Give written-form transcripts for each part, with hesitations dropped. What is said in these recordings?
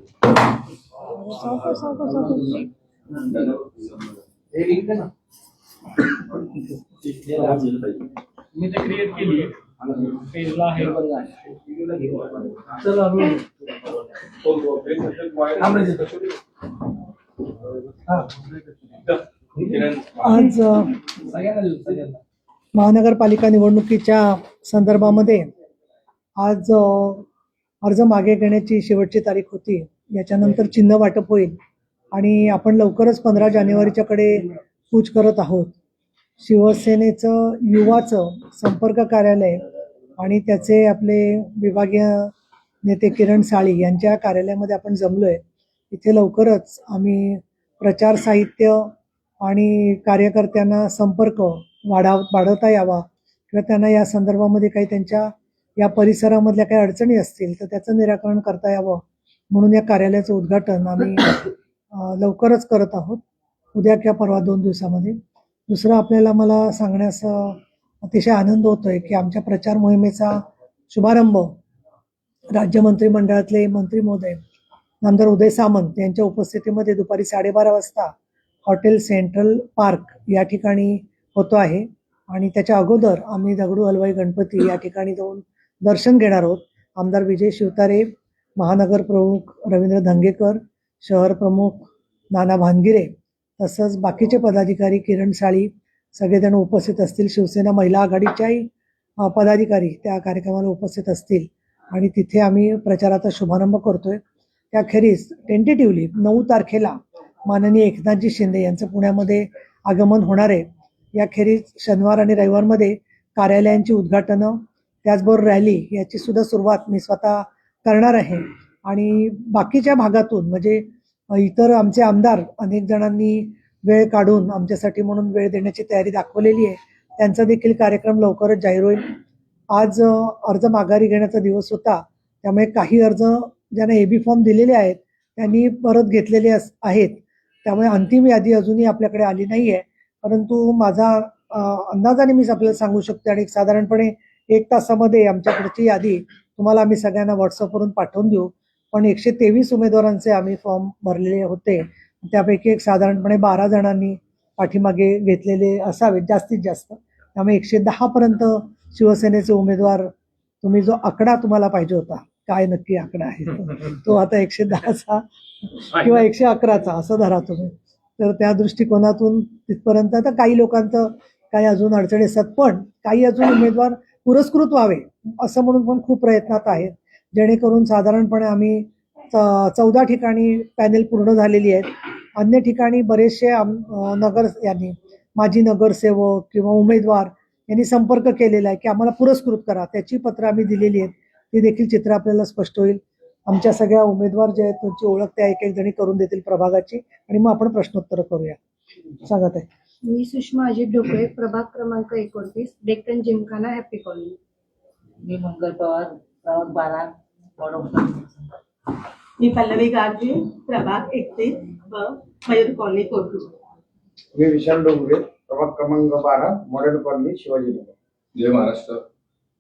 सावकाश सावकाश सावकाश. मी ते क्रिएट केली पेजला आहे. चला आज महानगरपालिका निवडणुकीच्या संदर्भामध्ये आज अर्ज मागे घेण्याची शेवटची तारीख होती. याच्यानंतर चिन्ह वाटप होईल आणि आपण लवकरच 15 जानेवारीच्याकडे कूच करत आहोत. शिवसेनेचं युवाचं संपर्क कार्यालय आणि त्याचे आपले विभागीय नेते किरण साळी यांच्या कार्यालयामध्ये आपण जमलोय. इथे लवकरच आम्ही प्रचार साहित्य आणि कार्यकर्त्यांना संपर्क वाढवता यावा किंवा त्यांना या संदर्भामध्ये काही त्यांच्या या परिसरामधल्या काही अडचणी असतील तर त्याचं निराकरण करता यावं म्हणून या कार्यालयाचं उद्घाटन आम्ही लवकरच करत आहोत, उद्या किंवा परवा 2 दिवसामध्ये. दुसरं आपल्याला मला सांगण्यास अतिशय आनंद होतोय की आमच्या प्रचार मोहिमेचा शुभारंभ राज्य मंत्रिमंडळातले मंत्री महोदय नामदार उदय सामंत यांच्या उपस्थितीमध्ये दुपारी 12:30 वाजता हॉटेल सेंट्रल पार्क या ठिकाणी होतो आहे. आणि त्याच्या अगोदर आम्ही दगडू हलवाई गणपती या ठिकाणी जाऊन दर्शन घेणार आहोत. आमदार विजय शिवतारे, महानगर प्रमुख रवींद्र धंगेकर, शहर प्रमुख नाना भानगिरे तसंच बाकीचे पदाधिकारी किरण साळी सगळेजण उपस्थित असतील. शिवसेना महिला आघाडीच्याही पदाधिकारी त्या कार्यक्रमाला उपस्थित असतील आणि तिथे आम्ही प्रचाराचा शुभारंभ करतोय. त्याखेरीज टेंटेटिव्हली 9 तारखेला माननीय एकनाथजी शिंदे यांचं पुण्यामध्ये आगमन होणार आहे. याखेरीज शनिवार आणि रविवारमध्ये कार्यालयांची उद्घाटनं त्याचबरोबर रॅली याची सुद्धा सुरुवात मी स्वतः करणार आहे. आणि बाकीच्या भागातून म्हणजे इतर आमचे आमदार अनेक जणांनी वेळ काढून आमच्यासाठी म्हणून वेळ देण्याची तयारी दाखवलेली आहे. त्यांचा देखील कार्यक्रम लवकरच जाहीर होईल. आज अर्ज माघारी घेण्याचा दिवस होता, त्यामुळे काही अर्ज ज्यांना एबी फॉर्म दिलेले आहेत त्यांनी परत घेतलेले आहेत. त्यामुळे अंतिम यादी अजूनही आपल्याकडे आली नाही आहे. परंतु माझा अंदाजाने मी आपल्याला सांगू शकते आणि साधारणपणे 1 तासामध्ये आमच्याकडची यादी तुम्हाला आम्ही सगळ्यांना व्हॉट्सअपवरून पाठवून देऊ. पण 123 उमेदवारांचे आम्ही फॉर्म भरलेले होते, त्यापैकी एक साधारणपणे 12 जणांनी पाठीमागे घेतलेले असावेत जास्तीत जास्त. त्यामुळे 110 पर्यंत शिवसेनेचे उमेदवार, तुम्ही जो आकडा तुम्हाला पाहिजे होता, काय नक्की आकडा आहे तो आता 110चा किंवा 111चा असं धरा तुम्ही. तर त्या दृष्टिकोनातून तिथपर्यंत आता काही लोकांचं काही अजून अडचणी असतात, पण काही अजून उमेदवार पुरस्कृत व्हावे असं म्हणून पण खूप प्रयत्नात आहेत, जेणेकरून साधारणपणे आम्ही 14 ठिकाणी पॅनेल पूर्ण झालेली आहेत. अन्य ठिकाणी बरेचसे माजी नगरसेवक किंवा उमेदवार यांनी संपर्क केलेला आहे की आम्हाला पुरस्कृत करा. त्याची पत्र आम्ही दिलेली आहेत, ती देखील चित्र आपल्याला स्पष्ट होईल. आमच्या सगळ्या उमेदवार जे आहेत त्यांची ओळख त्या एक जणी करून देतील प्रभागाची आणि मग आपण प्रश्नोत्तर करूया. सांगत आहे मी सुषमा अजित ढोकळे, प्रभाग क्रमांक 29, डेक्कन जिमखाना, हॅपी कॉलनी. मी मंगल पवार, प्रभाग 12, मी पल्लवी गारजी, प्रभाग 31, मयूर कॉलनी, कोथरूड. मी विशाल डोंगरे, प्रभाग क्रमांक 12, मॉडेल कॉलनी, शिवाजीनगर. जय महाराष्ट्र.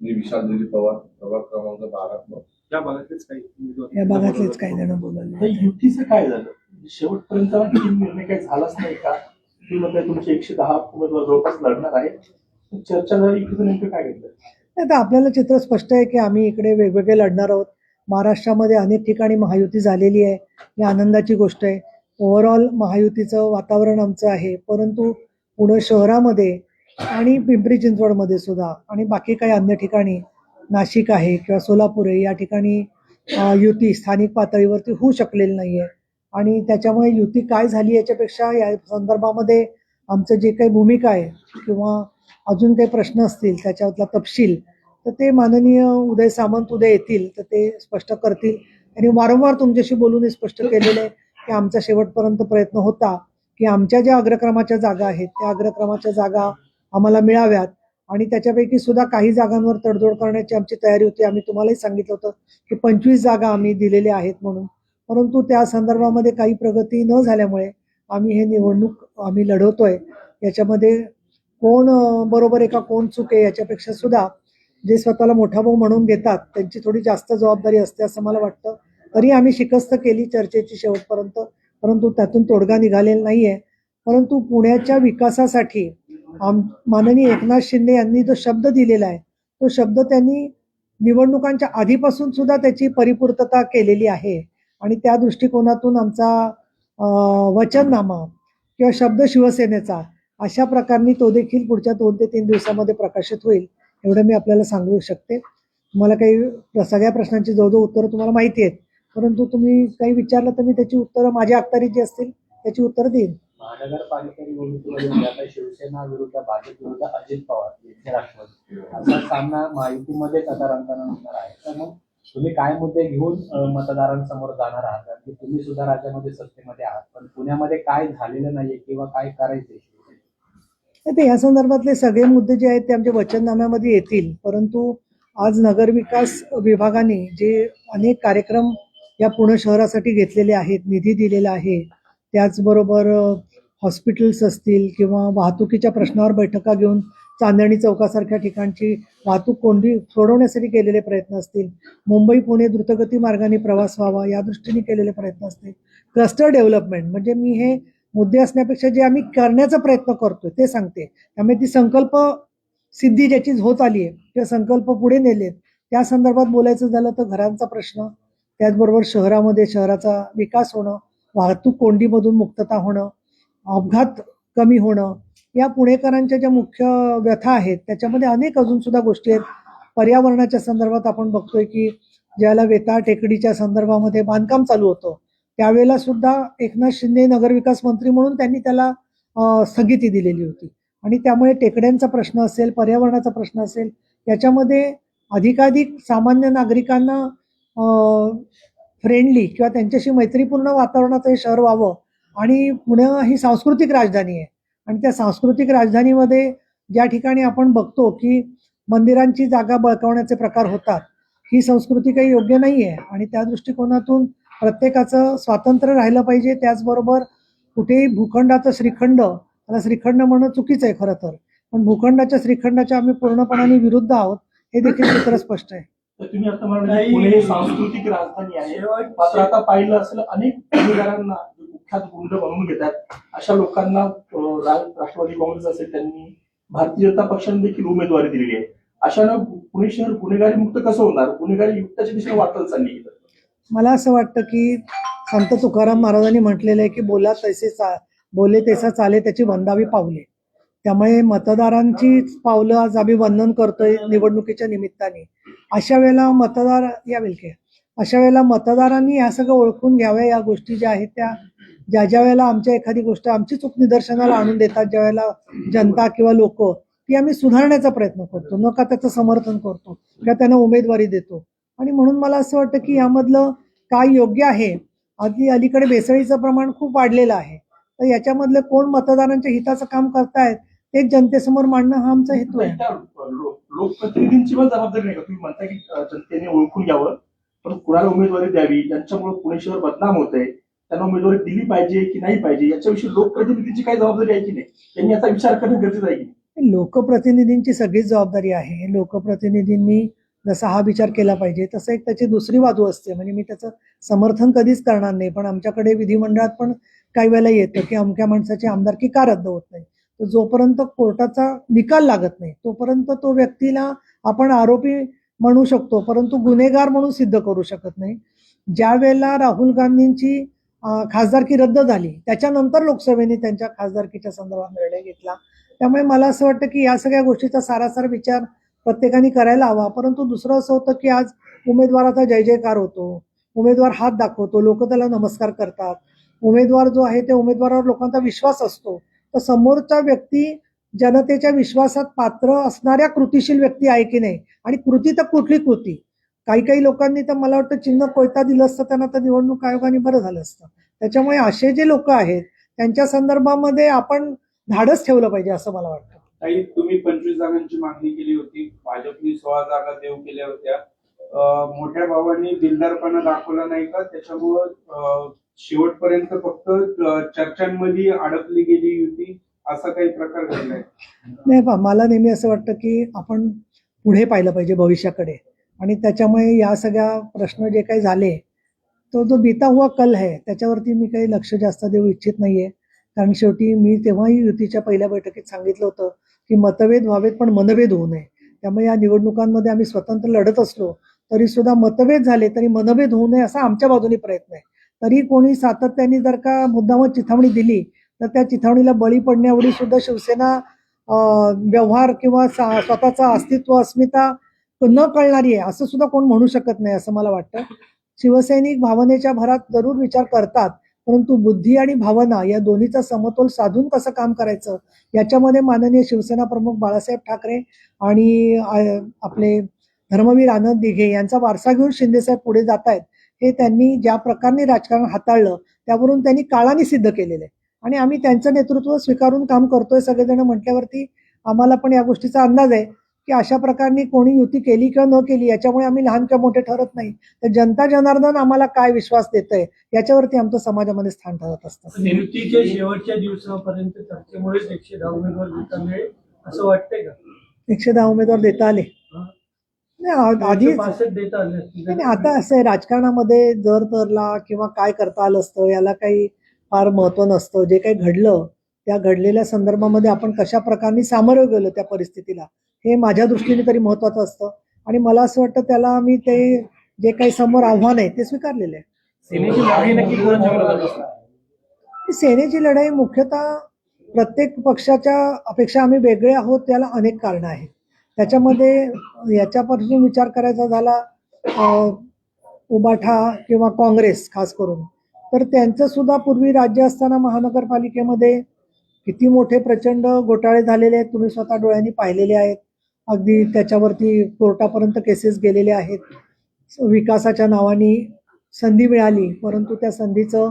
मी विशाल दिलीप पवार, प्रभाग क्रमांक 12. या भागातलेच काही जण बोलायला. युतीचं काय झालं शेवटपर्यंत? निर्णय काही झालाच नाही का? तुमचे 110 उमेदवार जवळपास लढणार आहे, चर्चा झाली की नेमकं काय घेतलं? आता आपल्याला चित्र स्पष्ट आहे की आम्ही इकडे वेगवेगळे लढणार आहोत. महाराष्ट्रामध्ये अनेक ठिकाणी महायुती झालेली आहे, ही आनंदाची गोष्ट आहे. ओव्हरऑल महायुतीचं वातावरण आमचं आहे. परंतु पुणे शहरामध्ये आणि पिंपरी चिंचवडमध्ये सुद्धा आणि बाकी काही अन्य ठिकाणी, नाशिक आहे किंवा सोलापूर आहे, या ठिकाणी युती स्थानिक पातळीवरती होऊ शकलेली नाही आहे. आणि त्याच्यामुळे युती काय झाली याच्यापेक्षा या संदर्भामध्ये आमचं जे काही भूमिका आहे किंवा अजून काही प्रश्न असतील त्याच्यातला तपशील तर ते माननीय उदय सामंत उद्या येतील तर ते स्पष्ट करतील. आणि वारंवार तुमच्याशी बोलून हे स्पष्ट केलेलं आहे की आमचा शेवटपर्यंत प्रयत्न होता की आमच्या ज्या अग्रक्रमाच्या जागा आहेत त्या अग्रक्रमाच्या जागा आम्हाला मिळाव्यात आणि त्याच्यापैकी सुद्धा काही जागांवर तडजोड करण्याची आमची तयारी होती. आम्ही तुम्हालाही सांगितलं होतं की 25 जागा आम्ही दिलेल्या आहेत म्हणून, परंतु त्या संदर्भामध्ये काही प्रगती न झाल्यामुळे आम्ही हे निवडणूक आम्ही लढवतोय. याच्यामध्ये कोण बरोबर आहे का कोण चूक आहे याच्यापेक्षा सुद्धा जे स्वतःला मोठा भाऊ म्हणून घेतात त्यांची थोडी जास्त जबाबदारी असते असं मला वाटतं. तरी आम्ही शिकस्त केली चर्चेची शेवटपर्यंत, परंतु त्यातून तोडगा निघालेला नाहीये. परंतु पुण्याच्या विकासासाठी माननीय एकनाथ शिंदे यांनी जो शब्द दिलेला आहे तो शब्द त्यांनी निवडणुकांच्या आधीपासून सुद्धा त्याची परिपूर्तता केलेली आहे. आणि त्या दृष्टिकोनातून आमचा वचननामा किंवा शब्द शिवसेनेचा अशा प्रकारे तो देखील पुढच्या 2 ते 3 दिवसामध्ये प्रकाशित होईल, एवढं मी आपल्याला सांगू शकते. तुम्हाला काही सगळ्या प्रश्नांची जवळजवळ उत्तरं तुम्हाला माहिती आहेत, परंतु तुम्ही काही विचारलं तर मी त्याची उत्तरं माझ्या अखत्यारीत जी असतील त्याची उत्तरं देईन. महानगरपालिका निवडणुकीमध्ये आता शिवसेना विरुद्ध भाजप विरुद्ध अजित पवार यांचे राष्ट्रवादी असा सामना महायुतीमध्येच आता रंगताना होणार आहे. तर मग तुम्ही काय मुद्दे घेऊन मतदारांसमोर जाणार आहात? कारण की तुम्ही सुद्धा राज्यामध्ये सत्तेमध्ये आहात, पण पुण्यामध्ये काय झालेलं नाहीये किंवा काय करायचंय? ते या संदर्भातले सगळे मुद्दे जे आहेत ते आमच्या वचननाम्यामध्ये येतील. परंतु आज नगरविकास विभागाने जे अनेक कार्यक्रम या पुणे शहरासाठी घेतलेले आहेत, निधी दिलेला आहे, त्याचबरोबर हॉस्पिटल्स असतील किंवा वाहतुकीच्या प्रश्नावर बैठका घेऊन चांदणी चौकासारख्या ठिकाणची वाहतूक कोंडी सोडवण्यासाठी केलेले प्रयत्न असतील, मुंबई पुणे द्रुतगती मार्गाने प्रवास व्हावा या दृष्टीने केलेले प्रयत्न असतील, क्लस्टर डेव्हलपमेंट, म्हणजे मी हे मुद्दे असण्यापेक्षा जे आम्ही करण्याचा प्रयत्न करतोय ते सांगते. त्यामुळे ती संकल्प सिद्धी ज्याची होत आली आहे किंवा संकल्प पुढे नेलेत त्या संदर्भात बोलायचं झालं तर घरांचा प्रश्न, त्याचबरोबर शहरामध्ये शहराचा विकास होणं, वाहतूक कोंडीमधून मुक्तता होणं, अपघात कमी होणं, या पुणेकरांच्या ज्या मुख्य व्यथा आहेत त्याच्यामध्ये अनेक अजून सुद्धा गोष्टी आहेत. पर्यावरणाच्या संदर्भात आपण बघतोय की ज्याला वेताळ टेकडीच्या संदर्भामध्ये बांधकाम चालू होतं त्यावेळेला सुद्धा एकनाथ शिंदे नगरविकास मंत्री म्हणून त्यांनी त्याला स्थगिती दिलेली होती. आणि त्यामुळे टेकड्यांचा प्रश्न असेल, पर्यावरणाचा प्रश्न असेल, याच्यामध्ये अधिकाधिक सामान्य नागरिकांना फ्रेंडली किंवा त्यांच्याशी मैत्रीपूर्ण वातावरणाचं हे शहर व्हावं. आणि पुणे ही सांस्कृतिक राजधानी आहे आणि त्या सांस्कृतिक राजधानीमध्ये ज्या ठिकाणी आपण बघतो की मंदिरांची जागा बळकावण्याचे प्रकार होतात, ही संस्कृती काही योग्य नाही आहे. आणि त्या दृष्टिकोनातून प्रत्येकाचं स्वातंत्र्य राहिलं पाहिजे. त्याचबरोबर कुठेही भूखंडाचं श्रीखंड, आता श्रीखंड म्हणणं चुकीचं आहे खरं तर, पण भूखंडाच्या श्रीखंडाच्या आम्ही पूर्णपणाने विरुद्ध आहोत हे देखील चित्र स्पष्ट आहे. तर तुम्ही आता म्हणाले पुणे सांस्कृतिक राजधानी आहे, मात्र आता पाहिलं असेल अनेक गुन्हेगारांना कुख्यात गुंड बनवून घेतात, अशा लोकांना राष्ट्रवादी काँग्रेस असेल त्यांनी भारतीय जनता पक्षाने देखील उमेदवारी दिलेली आहे. अशानं पुणे शहर गुन्हेगारी मुक्त कसं होणार? गुन्हेगारी युक्ताच्या दिशेने वाटचाल चालली आहे. मला असं वाटतं की संत तुकाराम महाराजांनी म्हटलेलं आहे की बोले तैसा चाले त्याची वंदावी पावले. त्यामुळे मतदारांची पावलं आज आम्ही वंदन करतोय निवडणुकीच्या निमित्ताने. अशा वेळेला मतदारांनी या सगळं ओळखून घ्याव्या या गोष्टी ज्या आहेत त्या ज्या वेळेला आमच्या एखादी गोष्ट आमची चूक निदर्शनाला आणून देतात, ज्या वेळेला जनता किंवा लोक ती आम्ही सुधारण्याचा प्रयत्न करतो, न का त्याचं समर्थन करतो किंवा त्यांना उमेदवारी देतो. आणि म्हणून मला असं वाटतं की यामधलं काय योग्य आहे. अलीकडे भेसळीचं प्रमाण खूप वाढलेलं आहे, तर याच्यामधले कोण मतदारांच्या हिताचं काम करतायत तेच जनतेसमोर मांडणं हा आमचा हेतू आहे. लोकप्रतिनिधींची पण जबाबदारी नाही का? तुम्ही म्हणता की जनतेने ओळखून घ्यावं, पण कुणाला उमेदवारी द्यावी, ज्यांच्यामुळे पुणे शहर बदनाम होत आहे त्यांना उमेदवारी दिली पाहिजे की नाही पाहिजे याच्याविषयी लोकप्रतिनिधींची काही जबाबदारी आहे की नाही, त्यांनी याचा विचार करणं गरजेचं आहे की नाही? लोकप्रतिनिधींची सगळीच जबाबदारी आहे. लोकप्रतिनिधींनी जसा हा विचार केला पाहिजे तसं एक त्याची दुसरी बाजू असते, म्हणजे मी त्याचं समर्थन कधीच करणार नाही, पण आमच्याकडे विधिमंडळात पण काही वेळेला येतं की अमक्या माणसाची आमदारकी का रद्द होत नाही. तर जोपर्यंत कोर्टाचा निकाल लागत नाही तोपर्यंत तो व्यक्तीला आपण आरोपी म्हणू शकतो, परंतु गुन्हेगार म्हणून सिद्ध करू शकत नाही. ज्या वेळेला राहुल गांधींची खासदारकी रद्द झाली त्याच्यानंतर लोकसभेने त्यांच्या खासदारकीच्या संदर्भात निर्णय घेतला. त्यामुळे मला असं वाटतं की या सगळ्या गोष्टीचा सारासार विचार प्रत्येकाने करायला हवा. परंतु दुसरं असं होतं की आज उमेदवाराचा जय जयकार होतो, उमेदवार हात दाखवतो, लोक त्याला नमस्कार करतात, उमेदवार जो आहे त्या उमेदवारावर लोकांचा विश्वास असतो, तर समोरचा व्यक्ती जनतेच्या विश्वासात पात्र असणाऱ्या कृतीशील व्यक्ती आहे की नाही, आणि कृती तर कुठली कृती. काही लोकांनी तर मला वाटतं चिन्ह कोयता दिलं असतं त्यांना, तर निवडणूक आयोगाने बरं झालं असतं. त्याच्यामुळे असे जे लोक आहेत त्यांच्या संदर्भामध्ये आपण धाडस ठेवलं पाहिजे असं मला वाटतं. काही तुम्ही 25 जागांची मागणी केली होती, भाजपने 16 जागा देऊ केल्या होत्या. मोठ्या भावांनी दिलदारपणा दाखवला नाही का? त्याच्यामुळं शेवटपर्यंत फक्त चर्चांमध्ये अडकली गेली होती, असा काही प्रकार घडलाय? नाही मला नेहमी असं वाटतं की आपण पुढे पाहिलं पाहिजे भविष्याकडे, आणि त्याच्यामुळे या सगळ्या प्रश्न जे काही झाले तो जो बीता हुआ कल है त्याच्यावरती मी काही लक्ष जास्त देऊ इच्छित नाहीये. कारण शेवटी मी तेव्हाही युतीच्या पहिल्या बैठकीत सांगितलं होतं की मतभेद व्हावेत पण मनभेद होऊ नये. त्यामुळे या निवडणुकांमध्ये आम्ही स्वतंत्र लढत असलो तरी सुद्धा मतभेद झाले तरी मनभेद होऊ नये असा आमच्या बाजूने प्रयत्न आहे. तरी कोणी सातत्याने जर का मुद्दामच चिथावणी दिली तर त्या चिथावणीला बळी पडण्याएवढी सुद्धा शिवसेना व्यवहार किंवा स्वतःचा अस्तित्व अस्मिता न कळणारी आहे असं सुद्धा कोण म्हणू शकत नाही असं मला वाटतं. शिवसैनिक भावनेच्या भरात जरूर विचार करतात, परंतु बुद्धी आणि भावना या दोन्हीचा समतोल साधून कसं काम करायचं याच्यामध्ये माननीय शिवसेना प्रमुख बाळासाहेब ठाकरे आणि आपले धर्मवीर आनंद दिघे यांचा वारसा घेऊन शिंदेसाहेब पुढे जात आहेत. हे त्यांनी ज्या प्रकारे राजकारण हाताळलं त्यावरून त्यांनी काळाने सिद्ध केलेलं आहे आणि आम्ही त्यांचं नेतृत्व स्वीकारून काम करतोय सगळेजण म्हटल्यावरती आम्हाला पण या गोष्टीचा अंदाज आहे की अशा प्रकारने कोणी युती केली किंवा न केली याच्यामुळे आम्ही लहान किंवा मोठे ठरत नाही. तर जनता जनार्दन आम्हाला काय विश्वास देतंय याच्यावरती आमचं समाजामध्ये स्थान ठरत असतं. युतीच्या शेवटच्या दिवसापर्यंत चर्चेमुळे 110 उमेदवार देता मिळेल असं वाटतंय का? 110 उमेदवार देता आले नाही आधी 65 देता आले असतील. नाही आता असं आहे राजकारणामध्ये जर तरला किंवा काय करता आलं असतं याला काही फार महत्व नसतं. जे काही घडलं त्या घडलेल्या संदर्भामध्ये आपण कशा प्रकारे सामोरं गेलो त्या परिस्थितीला हे माझ्या दृष्टीने तरी महत्वाचं असतं आणि मला असं वाटतं त्याला मी ते जे काही समोर आव्हान आहे ते स्वीकारलेलं आहे. सेनेची लढाई नक्की कोणाच्या विरोधात असणार? सेनेची लढाई मुख्यतः प्रत्येक पक्षाच्या अपेक्षा आम्ही वेगळे आहोत त्याला अनेक कारणं आहेत. त्याच्यामध्ये याच्यापासून विचार करायचा झाला उबाठा किंवा काँग्रेस खास करून तर त्यांचं सुद्धा पूर्वी राज्य असताना महानगरपालिकेमध्ये किती मोठे प्रचंड घोटाळे झालेले आहेत तुम्ही स्वतः डोळ्यांनी पाहिलेले आहेत. अगदी त्याच्यावरती कोर्टापर्यंत केसेस गेलेले आहेत. विकासाच्या नावाने संधी मिळाली परंतु त्या संधीचं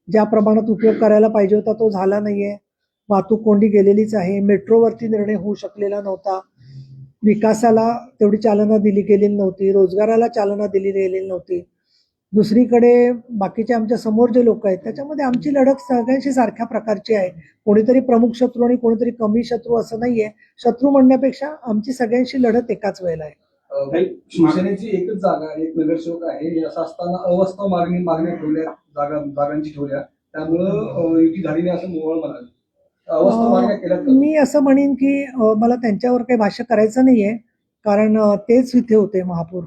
ज्या प्रमाणात उपयोग करायला पाहिजे होता तो झाला नाहीये. वाहतूक कोंडी गेलेलीच आहे. मेट्रोवरती निर्णय होऊ शकलेला नव्हता. विकासाला तेवढी चालना दिली गेलेली नव्हती. रोजगाराला चालना दिली गेलेली नव्हती. दुसरीकडे बाकीचे आमच्या समोर जे लोक आहेत त्याच्यामध्ये आमची लढत सगळ्यांशी सारख्या प्रकारची आहे. कोणीतरी प्रमुख शत्रू आणि कोणीतरी कमी शत्रू असं नाहीये. शत्रू म्हणण्यापेक्षा आमची सगळ्यांशी लढत एकाच वेळेला आहे. शिवसेनेची एकच जागा एक नगरसेवक आहे असं असताना अवास्तव मागण्या ठेवल्या जागांची ठेवल्या त्यामुळं युती झाली नाही असं मोहोळ म्हणाले. अवास्तव मागण्या केल्यात का? मी असं म्हणेन की मला त्यांच्यावर काही भाष्य करायचं नाहीये कारण तेच इथे होते महापौर.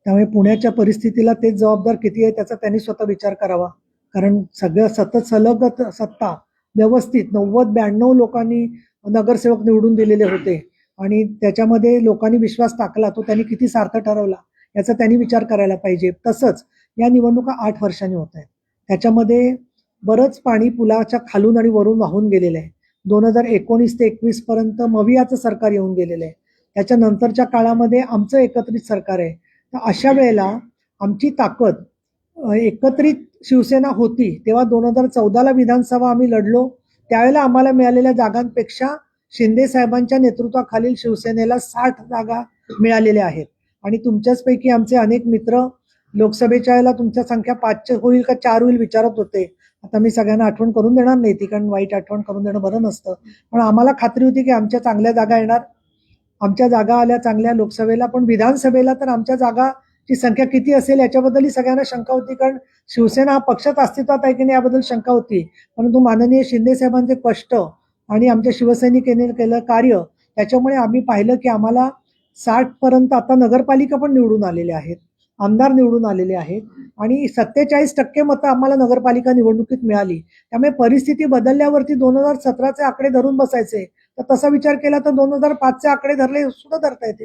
त्यामुळे पुण्याच्या परिस्थितीला तेच जबाबदार किती आहे त्याचा त्यांनी स्वतः विचार करावा. कारण सगळं सतत सलगत सत्ता व्यवस्थित 90-92 लोकांनी नगरसेवक निवडून दिलेले होते आणि त्याच्यामध्ये लोकांनी विश्वास टाकला तो त्यांनी किती सार्थ ठरवला याचा त्यांनी विचार करायला पाहिजे. तसंच या निवडणुका 8 वर्षांनी होत आहेत. त्याच्यामध्ये बरंच पाणी पुलाच्या खालून आणि वरून वाहून गेलेलं आहे. 2019 ते 21 पर्यंत मवियाचं सरकार येऊन गेलेलं आहे. त्याच्यानंतरच्या काळामध्ये आमचं एकत्रित सरकार आहे. तर अशा वेळेला आमची ताकद एकत्रित शिवसेना होती तेव्हा 2014ला विधानसभा आम्ही लढलो त्यावेळेला आम्हाला मिळालेल्या जागांपेक्षा शिंदे साहेबांच्या नेतृत्वाखालील शिवसेनेला 60 जागा मिळालेल्या आहेत. आणि तुमच्याचपैकी आमचे अनेक मित्र लोकसभेच्या वेळेला तुमच्या संख्या 5 होईल का 4 होईल विचारत होते. आता मी सगळ्यांना आठवण करून देणार नाही ती कारण वाईट आठवण करून देणं बरं नसतं. पण आम्हाला खात्री होती की आमच्या चांगल्या जागा येणार. आमच्या जागा आल्या चांगल्या लोकसभेला पण विधानसभेला तर आमच्या जागाची संख्या किती असेल याच्याबद्दलही सगळ्यांना शंका होती. कारण शिवसेना हा पक्षात अस्तित्वात आहे की नाही याबद्दल शंका होती. परंतु माननीय शिंदे साहेबांचे कष्ट आणि आमच्या शिवसैनिकांनी केलं कार्य त्याच्यामुळे आम्ही पाहिलं की आम्हाला 60 पर्यंत आता नगरपालिका पण निवडून आलेले आहेत. आमदार निवडून आलेले आहेत आणि 47% मतं आम्हाला नगरपालिका निवडणुकीत मिळाली. त्यामुळे परिस्थिती बदलल्यावरती 2017चे आकडे धरून बसायचे तर तसा विचार केला तर 2005चे आकडे धरले सुद्धा धरता येते.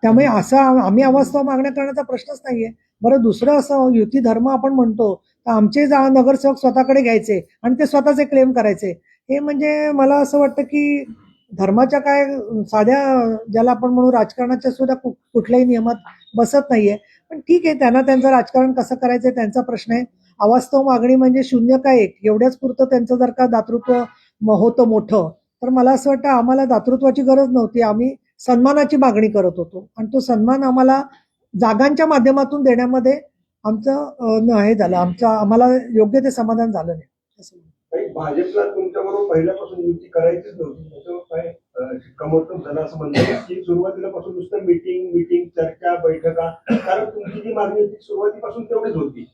त्यामुळे असं आम्ही अवास्तव मागण्या करण्याचा प्रश्नच नाहीये. बरं दुसरं असं युती धर्म आपण म्हणतो तर आमचे नगरसेवक स्वतःकडे घ्यायचे आणि ते स्वतःचे क्लेम करायचे हे म्हणजे मला असं वाटतं की धर्माच्या काय साध्या ज्याला आपण म्हणू राजकारणाच्या सुद्धा कुठल्याही नियमात बसत नाहीये. पण ठीक आहे त्यांना त्यांचं राजकारण कसं करायचंय त्यांचा प्रश्न आहे. अवास्तव मागणी म्हणजे 0 का 1 एवढ्याच पुरतं त्यांचं जर का दातृत्व होतं मोठं तर मला असं वाटतं आम्हाला दातृत्वाची गरज नव्हती. आम्ही सन्मानाची मागणी करत होतो आणि तो सन्मान आम्हाला जागांच्या माध्यमातून देण्यामध्ये आमचं हे झालं आम्हाला योग्य ते समाधान झालं नाही. भाजपला तुमच्याबरोबर पहिल्यापासून युती करायचीच नव्हती शिक्कामोर्तब झालं असं म्हणतात की सुरुवातीपासून नुसतं मीटिंग चर्चा बैठका, कारण तुमची जी मागणी होती सुरुवातीपासून तेवढीच होती.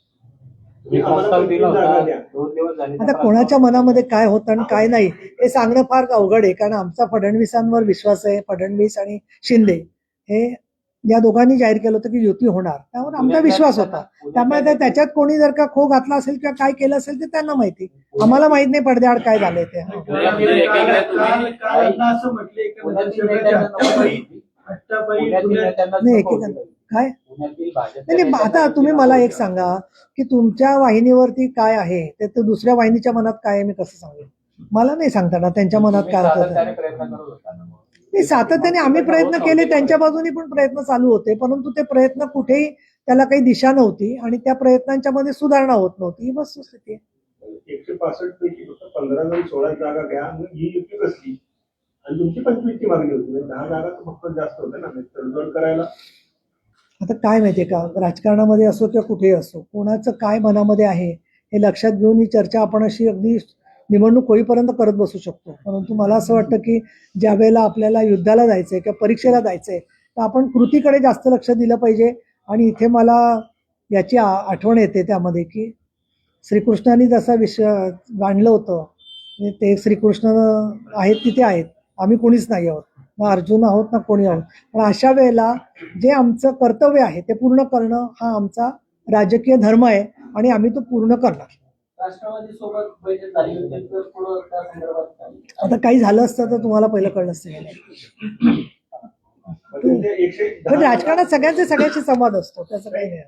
तुम्ही आम्हाला प्रस्ताव दिला 25 जागा होता, द्या. 2 दिवस झाले. आता कोणाच्या मनामध्ये काय होतं आणि काय नाही हे सांगणं फार अवघड आहे, कारण आमचा फडणवीसांवर विश्वास आहे. फडणवीस आणि शिंदे हे या दोघांनी जाहीर केलं होतं की युती होणार, त्यावर आमचा विश्वास होता. त्यामुळे त्याच्यात कोणी जर का खो घातला असेल किंवा काय केलं असेल ते त्यांना माहिती, आम्हाला माहित नाही पडद्याआड काय झालंय ते. पुण्यातील एकीकडे तुम्ही- काल आता असं म्हटले की पुण्यातील नेत्यांना पुण्यातील नेत्यांना नाही, चुकवलं. एकेकांना- काय पुण्यातील भाजप नाही नाही, आता तुम्ही मला एक सांगा की तुमच्या वाहिनीवरती काय आहे ते तर दुसऱ्या वाहिनीच्या मनात काय आहे मी कसं सांगेन? मला नाही सांगता ना त्यांच्या मनात काय होतं. सातत्याने प्रयत्न करत होता ना. नाही, सातत्याने आम्ही प्रयत्न केले, त्यांच्या बाजूने पण प्रयत्न चालू होते, परंतु ते प्रयत्न कुठेही त्याला काही दिशा नव्हती आणि त्या प्रयत्नांच्या मध्ये सुधारणा होत नव्हती, ही वस्तुस्थिती आहे. 165 पैकी फक्त 15 जरी 16 जागा घ्या, मग ही युती कसली? आणि तुमची 25 ची मागणी होती, म्हणजे 10 जागा तर फक्त जास्त होत्या ना तडजोड करायला. आता काय माहितीये का, राजकारणामध्ये असो किंवा कुठेही असो, कोणाचं काय मनामध्ये आहे हे लक्षात घेऊन ही चर्चा आपण अशी अगदी निवडणूक होईपर्यंत करत बसू शकतो. परंतु मला असं वाटतं की ज्या वेळेला आपल्याला युद्धाला जायचंय किंवा परीक्षेला जायचंय तर आपण कृतीकडे जास्त लक्ष दिलं पाहिजे. आणि इथे मला याची आठवण येते त्यामध्ये की श्रीकृष्णाने जसा मांडलं होतं, म्हणजे ते श्रीकृष्ण आहेत तिथे आहेत, आम्ही कोणीच नाही आहोत, ना अर्जुन आहोत ना कोणी आहोत. पण अशा वेळेला जे आमचं कर्तव्य आहे ते पूर्ण करणं हा आमचा राजकीय धर्म आहे आणि आम्ही तो पूर्ण करणार. राष्ट्रवादी सोबत बैठक झाली होती तर पुढं त्या संदर्भात काय? आता काही झालं असतं तर तुम्हाला पहिलं कळलं असतं. तुमचे 110 पण राजकारणात सगळ्यांशी संवाद असतो, त्याचं काही नाही.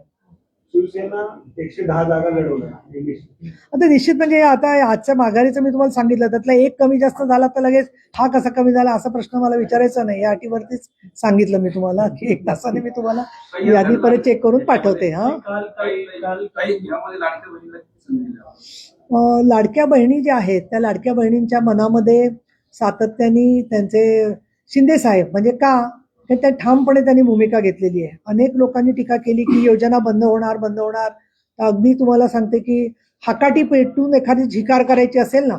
शिवसेना 110 जागा लढवणार हे निश्चित. आता निश्चित म्हणजे आता आजच्या माघारीचं मी तुम्हाला सांगितलं, त्यातला एक कमी जास्त झाला तर लगेच हा कसा कमी झाला असा प्रश्न मला विचारायचा नाही. या अटीवरतीच सांगितलं मी तुम्हाला की 1 तासाने मी तुम्हाला यादी परत चेक करून पाठवते. लाडक्या बहिणी ज्या आहेत त्या लाडक्या बहिणींच्या मनामध्ये सातत्याने त्यांचे शिंदे साहेब म्हणजे का हे त्या ठामपणे त्यांनी भूमिका घेतलेली आहे. अनेक लोकांनी टीका केली की योजना बंद होणार. तर अगदी तुम्हाला सांगते की हाकाटी पेटून एखादी झिकार करायची असेल ना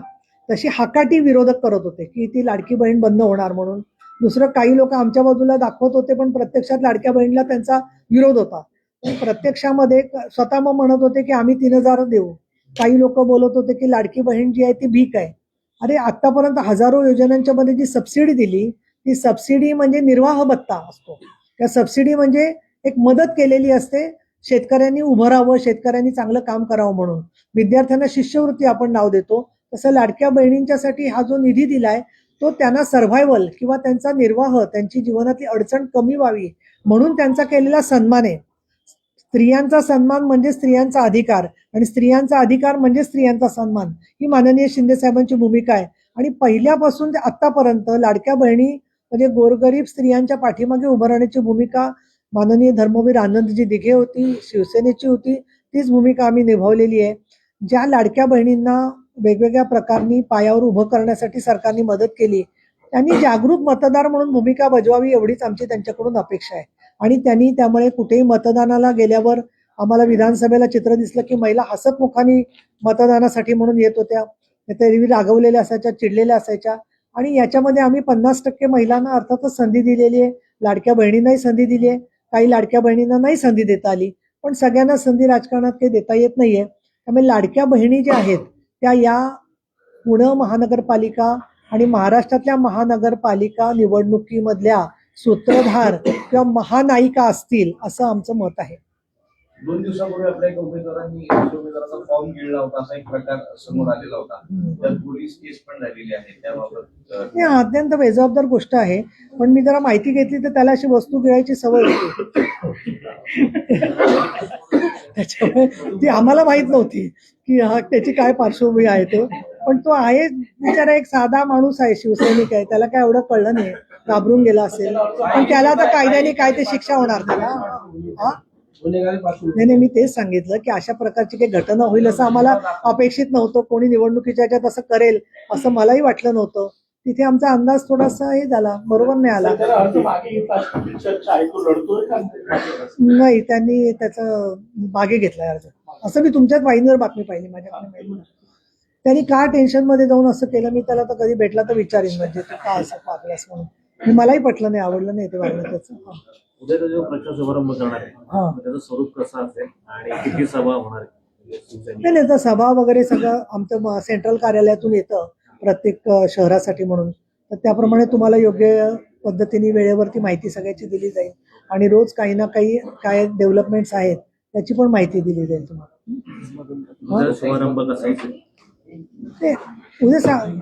तशी हाकाटी विरोधक करत होते की ती लाडकी बहीण बंद होणार म्हणून. दुसरं काही लोक आमच्या बाजूला दाखवत होते पण प्रत्यक्षात लाडक्या बहिणीला त्यांचा विरोध होता. प्रत्यक्षामध्ये स्वतः मग म्हणत होते की आम्ही 3,000 देऊ. काही लोक बोलत होते की लाडकी बहीण जी आहे ती भीक आहे. अरे आतापर्यंत हजारो योजनांच्या मध्ये जी सबसिडी दिली ती सबसिडी म्हणजे निर्वाह भत्ता असतो. त्या सबसिडी म्हणजे एक मदत केलेली असते, शेतकऱ्यांनी उभं राहावं, शेतकऱ्यांनी चांगलं काम करावं म्हणून. विद्यार्थ्यांना शिष्यवृत्ती आपण नाव देतो, तसं लाडक्या बहिणींच्यासाठी हा जो निधी दिलाय तो त्यांना सर्व्हायव्हल किंवा त्यांचा निर्वाह, त्यांची जीवनातली अडचण कमी व्हावी म्हणून त्यांचा केलेला सन्मान आहे. स्त्रियांचा सन्मान म्हणजे स्त्रियांचा अधिकार आणि स्त्रियांचा अधिकार म्हणजे स्त्रियांचा सन्मान, ही माननीय शिंदे साहेबांची भूमिका आहे. आणि पहिल्यापासून ते आतापर्यंत लाडक्या बहिणी म्हणजे गोरगरीब स्त्रियांच्या पाठीमागे उभं राहण्याची भूमिका माननीय धर्मवीर आनंदजी दिघे होती, शिवसेनेची होती, तीच भूमिका आम्ही निभावलेली आहे. ज्या लाडक्या बहिणींना वेगवेगळ्या प्रकारांनी पायावर उभं करण्यासाठी सरकारने मदत केली त्यांनी जागरूक मतदार म्हणून भूमिका बजवावी एवढीच आमची त्यांच्याकडून अपेक्षा आहे. आणि त्यांनी त्यामुळे कुठेही मतदानाला गेल्यावर आम्हाला विधानसभेला चित्र दिसलं की महिला हसतमुखाने मतदानासाठी म्हणून येत होत्या, तरी रागवलेल्या असायच्या, चिडलेल्या असायच्या. आणि याच्यामध्ये आम्ही 50% महिलांना अर्थातच संधी दिलेली आहे. लाडक्या बहिणींनाही संधी दिली आहे, काही लाडक्या बहिणींना नाही संधी देता आली, पण सगळ्यांना संधी राजकारणात काही देता येत नाहीये. त्यामुळे लाडक्या बहिणी ज्या आहेत त्या या पुणे महानगरपालिका आणि महाराष्ट्रातल्या महानगरपालिका निवडणुकीमधल्या सूत्रधार किंवा महानायिका असतील असं आमचं मत आहे. 2 दिवसापूर्वी आपल्या एका उमेदवाराचा फॉर्म गिळला होता असा एक प्रकार समोर आलेला होता. त्यात पोलीस केस पण झालेली आहे त्याबाबत. ही अत्यंत बेजबाबदार गोष्ट आहे, पण मी जरा माहिती घेतली तर त्याला अशी वस्तू गिळायची सवय होती. त्याच्यामुळे ती आम्हाला माहित नव्हती की हा त्याची काय पार्श्वभूमी आहे ते. पण तो आहे बिचारा एक साधा माणूस आहे, शिवसैनिक आहे, त्याला काय एवढं कळलं नाही, घाबरून गेला असेल. पण त्याला आता कायद्याने काय ते शिक्षा होणार त्याला. नाही, मी तेच सांगितलं की अशा प्रकारची काही घटना होईल असं आम्हाला अपेक्षित नव्हतं. कोणी निवडणुकीच्या ह्याच्यात असं करेल असं मलाही वाटलं नव्हतं. तिथे आमचा अंदाज थोडासा हे झाला, बरोबर नाही आला. नाही, त्यांनी त्याचं मागे घेतलाय अर्ज, असं मी तुमच्याच वाहिनीवर बातमी पाहिली, माझ्याकडे त्यांनी का टेन्शनमध्ये जाऊन असं केलं, मी त्याला तर कधी भेटला तर विचारीन, म्हणजे तू का असं वागलास म्हणून. मलाही पटलं नाही, आवडलं नाही ते वागणं त्याचं. उद्याचा जो प्रचार समारंभ करणार आहे हा. त्याचं स्वरूप कसं असेल आणि किती सभा होणार आहे? नाही नाही, तर सभा वगैरे सगळं आमचं सेंट्रल कार्यालयातून येतं प्रत्येक शहरासाठी म्हणून, तर त्याप्रमाणे तुम्हाला योग्य पद्धतीने वेळेवरती माहिती सगळ्याची दिली जाईल आणि रोज काही ना काही काय डेव्हलपमेंट्स आहेत त्याची पण माहिती दिली जाईल तुम्हाला. उद्या समारंभ कसा असेल? ते उद्या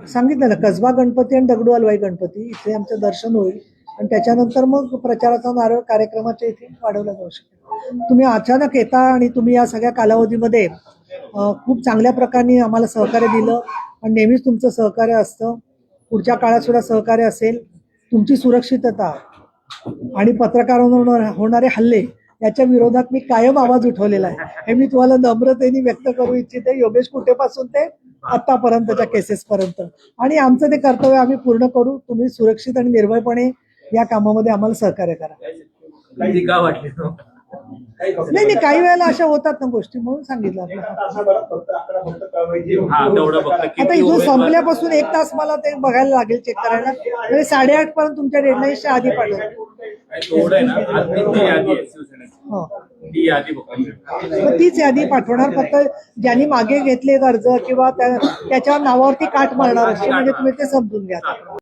सांगितलं ना, कसबा गणपती आणि दगडू हलवाई गणपती इथे आमचं दर्शन होईल आणि त्याच्यानंतर मग प्रचाराचा नारळ कार्यक्रमाच्या इथे वाढवला जाऊ शकेल. तुम्ही अचानक येता आणि तुम्ही या सगळ्या कालावधीमध्ये खूप चांगल्या प्रकारे आम्हाला सहकार्य दिलं आणि नेहमीच तुमचं सहकार्य असतं, पुढच्या काळात सुद्धा सहकार्य असेल. तुमची सुरक्षितता आणि पत्रकारांवर होणारे हल्ले याच्या विरोधात मी कायम आवाज उठवलेला आहे, हे मी तुम्हाला नम्रतेने व्यक्त करू इच्छिते, योगेश कुटेपासून ते आतापर्यंतच्या केसेस पर्यंत. आणि आमचं ते कर्तव्य आम्ही पूर्ण करू. तुम्ही सुरक्षित आणि निर्भयपणे या कामामध्ये आम्हाला सहकार्य करा. काही का वाटली नाही नाही, काही वेळेला अशा होतात ना गोष्टी, म्हणून सांगितलं आपल्याला. तासाभरात फक्त आकडा फक्त कळवायची. हा तेवढं फक्त आता किती इथून उमेदवार- संपल्यापासून 1 तास मला ते बघायला लागेल, चेक करायला, म्हणजे 8:30 पर्यंत तुमच्या डेडलाईनच्या आधी पाठवतो. तेवढं आहे ना, आज जी यादी आहे शिवसेनेची हो, ती यादी बघा. मग तीच यादी पाठवणार. फक्त ज्यांनी मागे घेतले अर्ज किंवा त्याच्यावर नावावरती काट मारणार अशी, म्हणजे तुम्ही ते समजून घ्या.